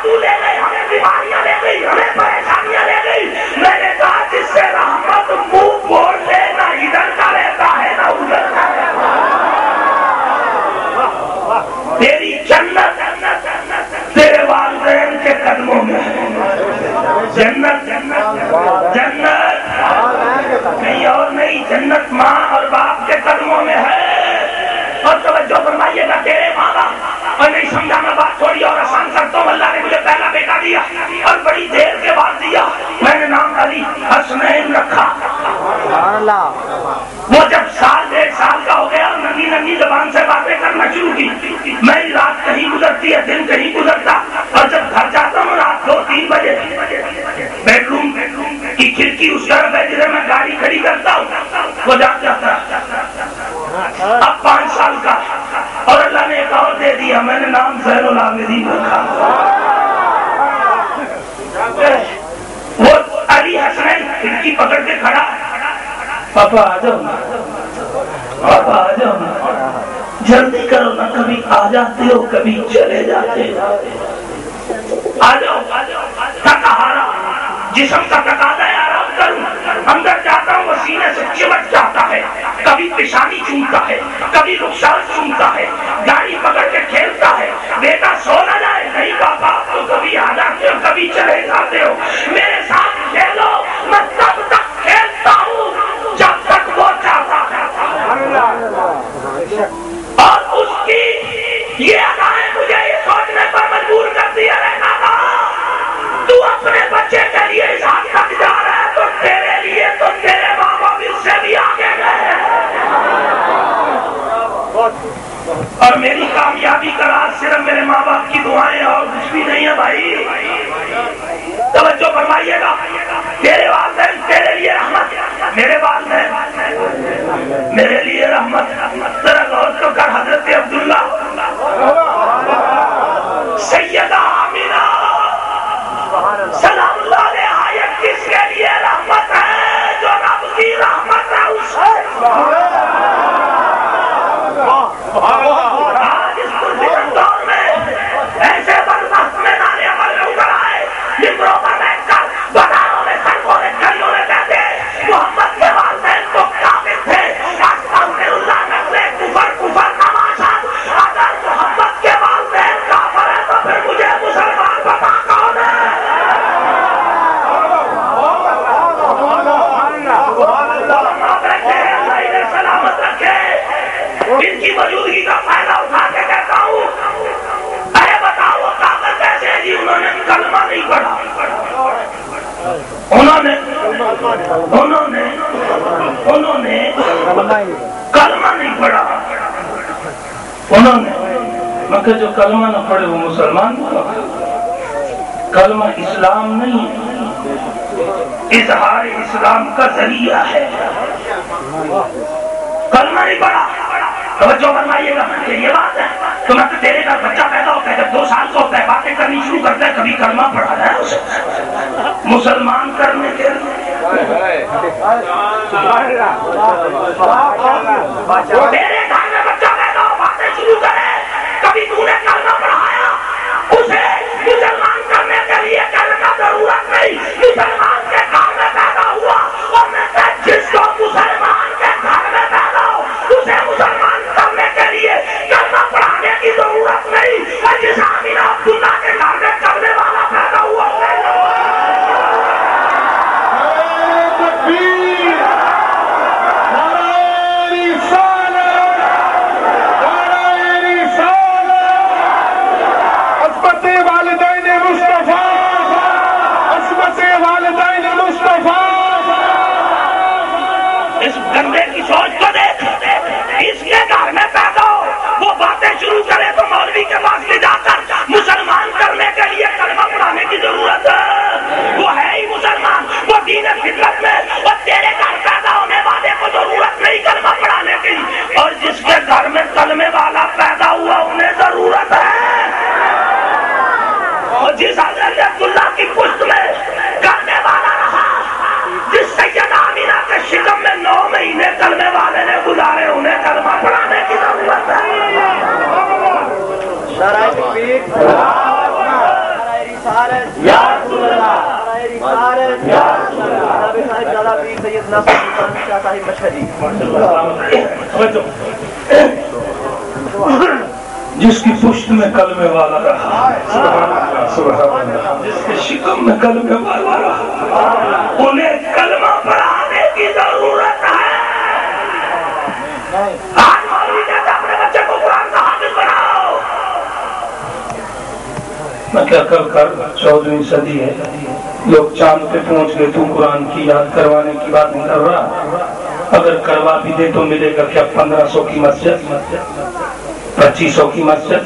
جادو لے گئی، ہمیں بیماریاں لے گئی، ہمیں پریشانیاں لے گئی. میں نے کہا جس سے رحمت منہ بول لے نہ ادھر کا رہتا ہے نہ ادھر کا رہتا ہے. تیری جنت تیرے والدین کے قدموں میں ہے. جنت جنت کہیں اور نہیں، جنت ماں اور باپ کے قدموں میں ہے. اور توجہ فرمائیے گا، تیرے ماں باپ، اور نہیں سمجھا میں بات تھوڑی اور آسان کرتا ہوں. اللہ نے مجھے پہلا بیٹا دیا اور بڑی دیر کے بعد دیا. میں نے نام علی حسنین رکھا. وہ جب سال 1.5 سال کا ہو گیا اور ننھی ننھی زبان سے باتیں کرنا شروع کی، میری رات کہیں گزرتی ہے، دن کہیں گزرتا. اور جب گھر جاتا ہوں رات 2-3 بجے، بیڈ روم کی کھڑکی اس طرف ہے جسے میں گاڑی کھڑی کرتا ہوں، وہ جاگ جاتا. اب 5 سال کا، اور اللہ نے ایک اور دے دیا. میں نے نام زین العابدین رکھا. وہ علی حسنین کھڑکی پکڑ کے کھڑا، پاپا آ جاؤ نا، پاپا آ جاؤ نا، جلدی کرو نا، کبھی آ جاتے ہو کبھی چلے جاتے ہو. آ جاؤ، تھکا ہارا جسم کا تقاضا ہے، آرام کروں. اندر جاتا ہوں وہ سینے سے چمٹ جاتا ہے، کبھی پیشانی چومتا ہے، کبھی رخسار چومتا ہے، گاڑی پکڑ کے کھیلتا ہے. بیٹا سو نہ جائے. نہیں پاپا آپ تو کبھی آ جاتے ہو کبھی چلے جاتے ہو. میرے ساتھ کھیلو، میں تب تک کھیلتا ہوں جب تک وہ چاہتا ہے. اور اس کی یہ ادائیں مجھے یہ سوچنے پر مجبور کر دیا رہنا تھا، تو اپنے بچے کے لیے اس حد تک جا رہا ہے تو تیرے لیے تو تیرے ماں باپ اس سے بھی آگے گئے. اور میری کامیابی کا راز صرف میرے ماں باپ کی دعائیں اور کچھ بھی نہیں ہے بھائی. توجہ فرمائیے گا، تیرے والدین تیرے لیے رحمت، میرے والدین میرے لیے رحمت. ذرا غور تو کر، حضرت عبداللہ، سیدہ آمینہ سلام اللہ علیہ، کس کے لیے رحمت ہے؟ جو رب کی رحمت ہے اس سے. آج اس پرفتن دور میں ایسے بدبخت میں نانے عمل میں اتر آئے، ممبروں پر بیٹھ کر بازاروں میں سڑکوں میں گلیوں میں کہتے محمد کے والدین تو کافر تھے. استغفراللہ، نقلے کفر تماشا. اگر محمد کے والدین کافر ہیں تو پھر مجھے مسلمان بتا کون ہے؟ سلامت رکھے. ان کی موجودگی کا فائدہ اٹھا کے کہتا ہوں، ارے بتاؤ وہ کافر کیسے ہیں جی؟ انہوں نے کلمہ نہیں پڑھا. انہوں نے کلمہ نہیں پڑھا. مگر جو کلمہ نہ پڑھے وہ مسلمان نہیں. کلمہ اسلام نہیں، اظہار اسلام کا ذریعہ ہے. کلمہ نہیں پڑھا. توجہ فرمائیے گا، یہ بات ہے. تو میں تیرے گھر بچہ پیدا ہوتا ہے، جب 2 سال کا ہوتا ہے باتیں کرنی شروع کرتا ہے، کبھی کلمہ پڑھا ہے اسے مسلمان کرنے کے لیے. تیرے گھر میں بچہ پیدا ہو، باتیں شروع کرے، کبھی تو نے کلمہ پڑھایا اسے مسلمان کرنے کے لیے؟ کلمہ کا ضرورت نہیں، مسلمان کے گھر میں پیدا ہوا. اور میں جس کو مسلمان کے گھر میں پیدا ہو اسے مسلمان کرنے کے لیے کلمہ پڑھانے کی ضرورت نہیں. جس آمینہ عبداللہ کے گھر میں کرنے والا پیدا ہوا اس گندے کی سوچ کو دیکھ. اس کے گھر میں پیدا ہو، وہ باتیں شروع کرے تو مولوی کے پاس لے جا کر مسلمان کرنے کے لیے کلمہ پڑھانے کی ضرورت ہے. وہ ہے ہی مسلمان، وہ دین فطرت میں. اور تیرے گھر پیدا ہونے والے کو ضرورت نہیں کلمہ پڑھانے کی، اور جس کے گھر میں کلمے والا پیدا ہوا انہیں ضرورت ہے. اور جس حضرت عبداللہ کی پشت میں کرنے والا رہا، جس سیدہ آمینہ کے شکم میں 9 مہینے کلمے والے نے گزارے، انہیں کلمہ پڑھانے کی ضرورت ہے. جس کی پشت میں کلمے والا رہا، جس کے شکم میں کلمے والا رہا، انہیں کلمہ پڑھانے کی ضرورت ہے۔ آج مولوی کہتا اپنے بچے کو قرآن کا حافظ بناؤ۔ میں کیا کر 14ویں صدی ہے، لوگ چاند پہ پہنچ گئے، تو قرآن کی یاد کروانے کی بات نہیں کر رہا۔ اگر کروا بھی دے تو ملے گا کیا؟ 1500 کی مسجد، 2500 کی مسجد۔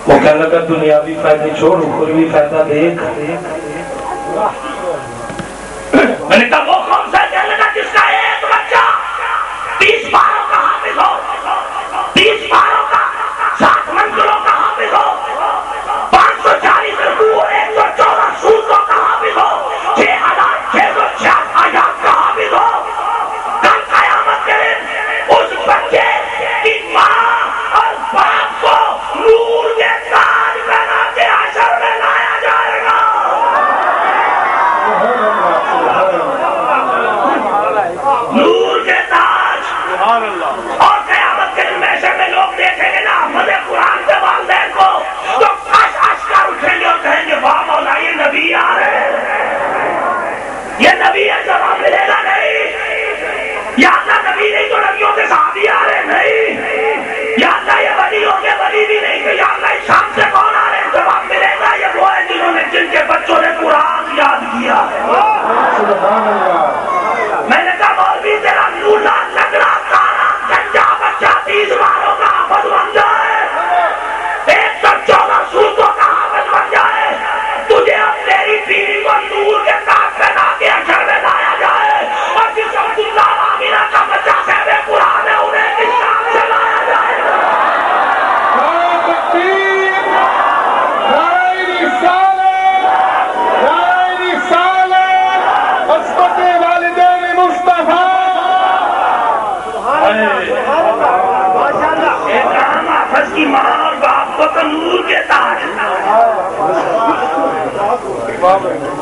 وہ کہنے لگا دنیاوی فائدے چھوڑ، اخروی فائدہ دیکھ۔ میں نے کہا وہ کون سا کہنے لگا جس کا ایک بچہ 30 پاروں کا حافظ ہو، 30 پاروں کا 7 منزلوں کا حافظ ہو، 540 رکوع اور 114 سورتوں کا حافظ ہو، 6666 آیات کا حافظ ہو۔ کل قیامت کے دن اس بچے کی ماں اور باپ کو نور کے تاج پہنا کے حشر میں لایا جائے گا۔ نور کے تاج، اور قیامت کے دن محشر میں لوگ دیکھیں گے نا احمد قرآن کے والدین کو تو کش کش کر اٹھیں گے اور کہیں گے واہ مولا یہ نبی آ رہے ہیں، یہ نبی ہے، جواب ملے گا نہیں۔ یا اللہ نبی نہیں تو نبیوں کے صحابی آ رہے نہیں، یا اللہ یہ ولی ہوں گے، ولی بھی نہیں تو یا اللہ شام سے کون آ رہے ہیں؟ جواب ملے گا یہ وہ ہے جنہوں نے، جن کے بچوں نے قرآن یاد کیا ہے۔ میں نے کہا مولوی تیرا لولا لگڑا کانا گنجا بچہ 30 باروں کا حافظ بن جائے، 114 سورتوں کا حافظ بن جائے، تجھے اور تیری بیوی کو نور کے تاج پہنا کے حشر میں لایا جائے، اور جس عبداللہ آمینہ کا بچہ صاحب قرآن ہے انہیں کس نام سے لایا جائے گا؟ کی ماں اور باپ کو تو نور کے تاج،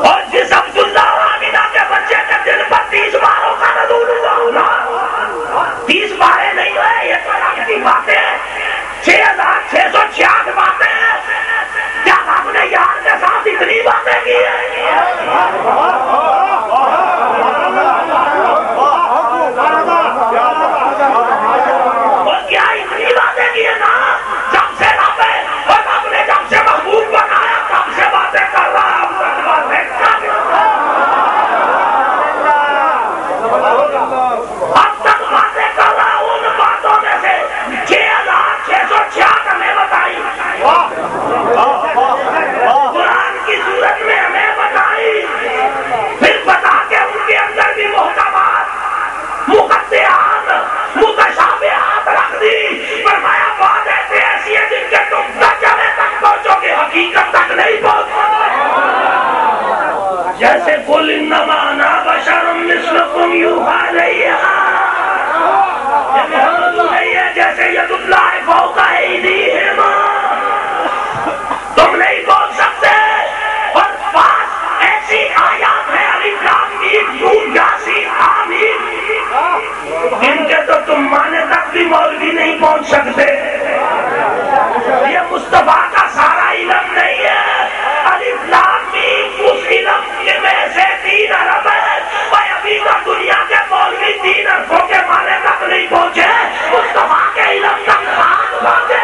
اور جس عبداللہ اور آمینہ کے بچے کے دل پر 30 باروں کا نزول ہوا، 30 باریں نہیں ہوئے، یہ تو رب کی باتیں، 6666 باتیں، کیا آپ نے یار کے ساتھ اتنی باتیں کی ہیں؟ اور کیا اتنی باتیں کی ہیں نا؟ جب سے رب ہے اور رب نے جب سے محبوب بنایا تب سے باتیں کر رہا ہے، اب تک باتیں کر رہا ان باتوں میں سے 6666 ہمیں بتائی، قرآن کی صورت میں ہمیں بتائی، پھر بتا کے ان کے اندر بھی محکمات، مقطعات، متشابہات رکھ دی، فرمایا بات ایسی ہے جن کے تم ترجمے تک پہنچو گے، حقیقت تک نہیں پہنچو۔ جیسے قل انما انا بشر مثلکم یوحی الیہ، یہ محمد نہیں ہے جیسے ید اللہ فوق ایدیہم، تم نہیں بول سکتے۔ اور پاس ایسی آیات ہیں الف لام میم نون یاسین حامیم، ان کے تو تم مانے تک بھی مولوی نہیں پہنچ سکتے۔ یہ مصطفیٰ کا سارا علم نہیں ہے، الف لام میم اس علم میں سے 3 ارب ہے، اور ابھی تک دنیا کے مولوی 3 اربوں کے معنی تک نہیں پہنچے، مصطفیٰ کے علم تک خاص پہنچے۔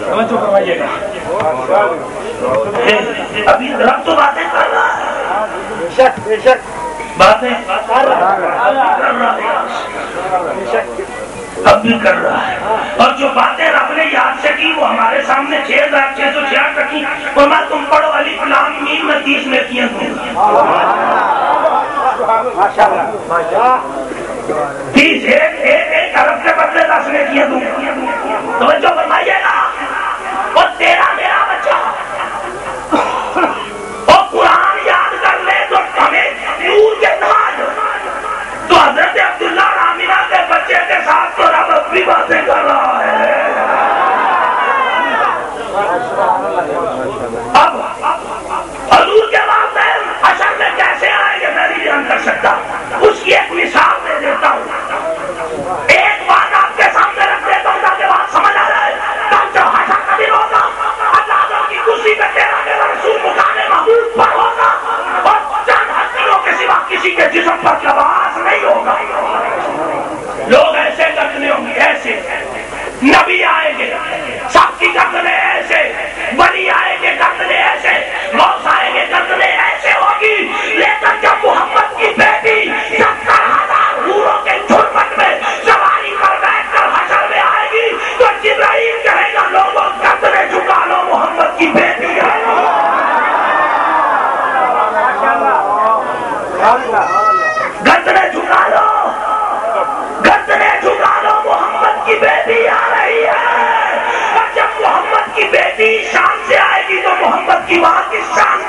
توجہ فرمائیے گا، ابھی رب تو باتیں کر رہا ہے، بے شک باتیں کر رہا ہے، اب بھی کر رہا ہے، اور جو باتیں رب نے یاد سے کی وہ ہمارے سامنے 6666 رکھی، اور میں تم پڑھو الف لام میم میں 30 میں کیا دوں گا، 30 ایک ارب کے بدلے 10 میں کیا دوں گا۔ توجہ فرمائیے گا، اور تیرا میرا بچہ اور قرآن یاد کر لے تو ہمیں نور کے تاج، تو حضرت عبداللہ اور آمینہ کے بچے کے بھی باتیں کر رہا ہے. اب حضور کے والدین حشر میں کیسے آئیں گے میں نہیں بیان کر سکتا. اس کی ایک مثال دے دیتا ہوں. ایک بات آپ کے سامنے رکھ دیتا ہوں تاکہ بات سمجھ آ جائے. کل جو حشر کا دن ہوگا اللہ کی کرسی پہ تیرا رسول مقام محمود پر ہوگا اور چند ہستیوں کے سوا کسی کے جسم پر لباس نہیں ہوگا. لوگ ایسے گردنے ہوں گے, ایسے نبی آئیں گے سب کی گردنے ایسے, ولی آئیں گے گردنے ایسے, غوث آئیں گے گردنے ایسے ہوگی. لیکن جب محمد کی بیٹی 70,000 حوروں کے جھرمٹ میں سواری پر بیٹھ کر حشر میں آئے گی تو جبرائیل کہے گا لوگوں گردنے جھکا لو, محمد کی بیٹی ہے. گردنے جھکا لو, گردنے جھکا لو, محمد کی بیٹی آ رہی ہے. اور جب محمد کی بیٹی شان سے آئے گی تو محمد کی ماں کی شان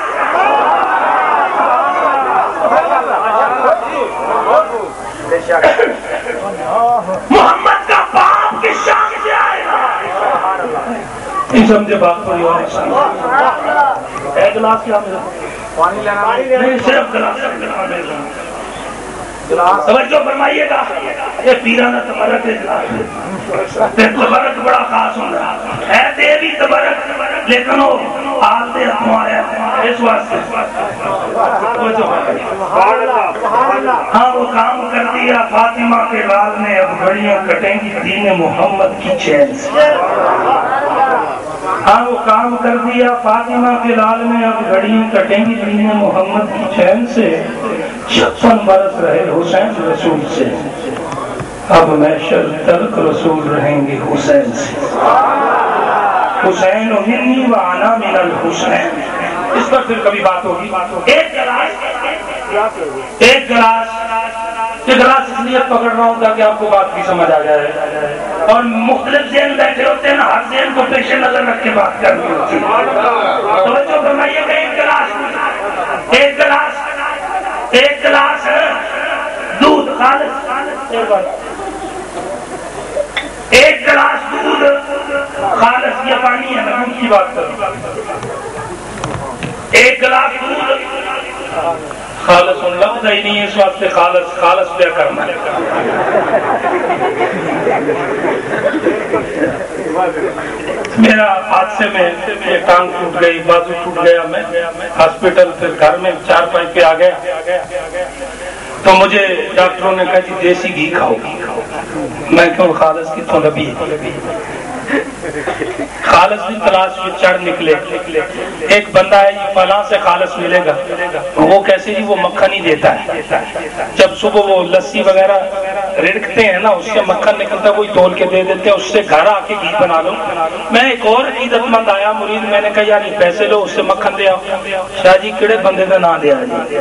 محمد کا باپ کی شان سے آئے گا. نہیں سمجھے بات تھوڑی اور ایک گلاس کیا پانی لینا نہیں, صرف گلاس. توجہ فرمائیے گا, یہ پیرانہ تبرک اجلاس تبرک بڑا خاص ہوگا ہے. دیوی تبرک لیکن وہ آل دے ہاتھوں آیا اس واسطے. ہاں وہ کام کر دیا فاطمہ کے لال نے, اب گھڑیاں کٹیں گی دین محمد کی چین سے. ہاں وہ کام کر دیا فاطمہ کے لال نے, اب گھڑیاں کٹیں گی دین محمد کی چین سے. 56 برس رہے حسین رسول سے, اب محشر تلک رسول رہیں گے حسین سے. حسین منی و انا من الحسین. اس پر پھر کبھی بات ہوگی. ایک گلاس اس لیے پکڑ رہا ہوں تاکہ آپ کو بات بھی سمجھ آ جائے. اور مختلف ذہن بیٹھے ہوتے ہیں نا, ہر ذہن کو پیش نظر رکھ کے بات کرنی ہوتی ہے. توجہ فرمائیے کہ ایک گلاس دودھ خالص, ایک گلاس دودھ خالص, یہ پانی ہے میں دودھ کی بات کروں. ایک گلاس دودھ خالص ان لفظ ہی نہیں ہے اس واسطے خالص پہ کرنا ہے. میرا حادثے میں یہ ٹانگ ٹوٹ گئی, بازو ٹوٹ گیا, میں ہاسپٹل پھر گھر میں 4 پہ آ گیا تو مجھے ڈاکٹروں نے کہا جی دیسی گھی کھاؤ. میں کیوں خالص کی تو نبی خالص بھی تلاش میں چڑھ نکلے. ایک بندہ ہے یہ فلاں سے خالص ملے گا, وہ کیسے جی, وہ مکھن ہی دیتا ہے. جب صبح وہ لسی وغیرہ رڑکتے ہیں نا اس سے مکھن نکلتا ہے, وہی تول کے دے دیتے ہیں, اس سے گھر آ کے گھی بنا لو. میں ایک اور عقیدت مند آیا مرید, میں نے کہا یار یہ پیسے لو اس سے مکھن دے آؤ. شاہ جی کہڑے بندے کا نام دیا جی,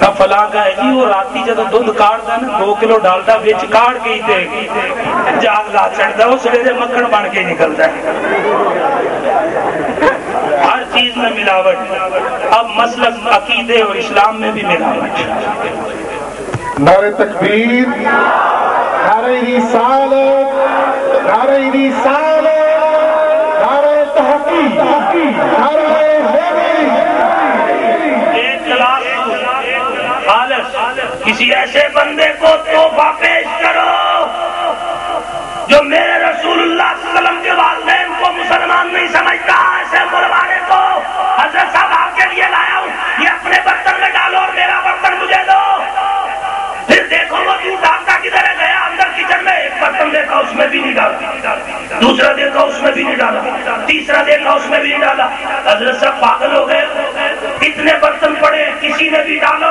نہ فلاں کا ہے جی, وہ راتی جب دودھ کاٹتا ہے نا 2 کلو ڈالتا بچ کاٹ کے ہی دے جاگ لا چڑھتا ہے, اس سے مکھن بن کے نکلتا ہے. ہر چیز میں ملاوٹ. اب مسلک عقیدے اور اسلام میں بھی ملاوٹ. نعرہ تکبیر, نعرہ رسالت, نعرہ رسالت, نعرہ تحقیق, نعرہ حیدری. ایک گلاس خالص کسی ایسے بندے کو تحفہ پیش کرو جو میرے رسول اللہ صلی اللہ علیہ وسلم کے والدین کو مسلمان نہیں سمجھتا. ایسے مروانے کو حضرت صاحب آپ کے لیے لایا ہوں, یہ اپنے برتن میں ڈالو اور میرا برتن مجھے دو. پھر دیکھو وہ دودھ ڈالتا کدھر ہے, گیا اندر کچن میں, ایک برتن دیکھا اس میں بھی نہیں ڈالا, دوسرا دیکھا اس میں بھی نہیں ڈالا, تیسرا دیکھا اس میں بھی نہیں ڈالا. حضرت صاحب پاگل ہو گئے, اتنے برتن پڑے کسی میں بھی ڈالو